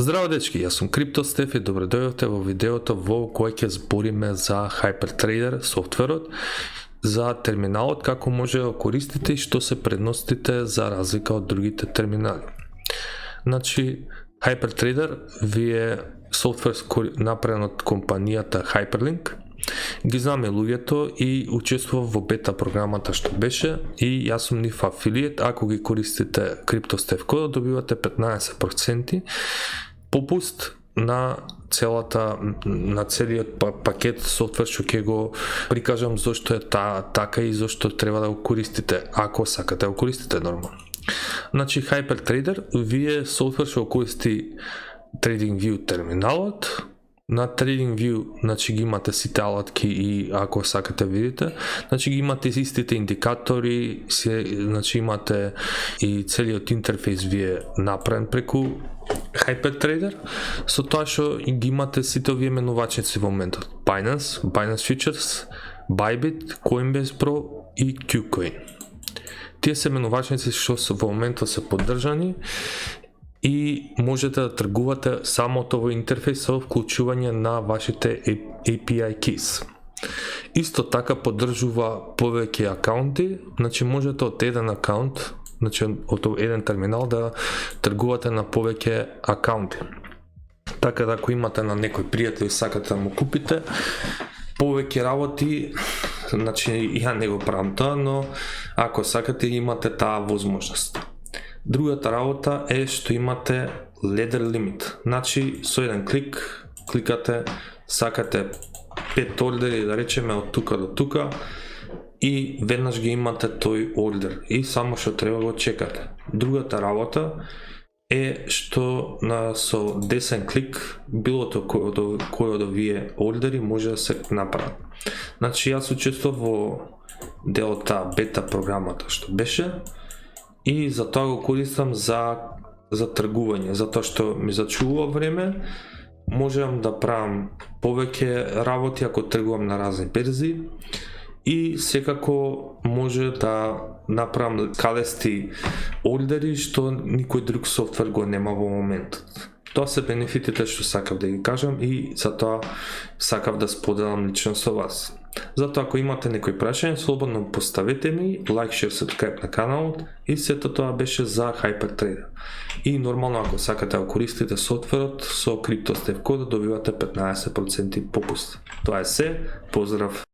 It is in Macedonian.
Здраво дечки, јас сум CryptoStef и добре дојдовте во видеото во кој ќе збориме за HyperTrader софтверот, за терминалот, како може да го користите и што се предностите за разлика од другите терминали. Значи, HyperTrader ви е софтвер направен од компанијата Hyperlink. Ги знаме луѓето и учествува во бета програмата што беше и јас сум нив афилиет. Ако ги користите CryptoStef кодот, добивате 15% попуст на целиот пакет софтвер што ќе го прикажам зошто е така и зошто треба да го користите, ако сакате да го користите нормално. Значи HyperTrader вие софтвер што го користи TradingView терминалот. На TradingView, значи ги имате сите алатки и ако сакате видите, значи ги имате истите индикатори, значи имате и целиот интерфейс ви е направен преку HyperTrader, со тоа што ги имате сите овие менувачници во моментот: Binance Futures, Bybit, Coinbase Pro и KuCoin. Тие се менувачници што во моментот се поддржани и можете да тргувате само од овој интерфейс со вклучување на вашите API keys. Исто така поддржува повеќе акаунти, значи можете од еден акаунт, значи од еден терминал да тргувате на повеќе акаунти. Така да ако имате на некој пријател и сакате да му купите повеќе работи, значи ја не го правам тоа, но ако сакате имате таа возможност. Другата работа е што имате ladder limit. Значи со еден кликате, сакате 5 ордери, да речеме од тука до тука, и веднаш ги имате тој ордер и само што треба го чекате. Другата работа е што со десен клик билото кој од овие ордери може да се направи. Значи јас учествував во делот бета програмата што беше и затоа го користам за тргување, затоа што ми зачувува време, можам да правам повеќе работи ако тргувам на разни берзи и секако може да направам калести ордери што никој друг софтвер го нема во моментот. Тоа се бенефитите што сакав да ги кажам и затоа сакав да споделам лично со вас. Затоа ако имате некои прашања, слободно поставете ми, лайк, шер, сабскрайб на каналот и сето тоа беше за HyperTrader. И нормално ако сакате да користите софтверот со CryptoStef кодот, добивате 15% попуст. Тоа е се, поздрав!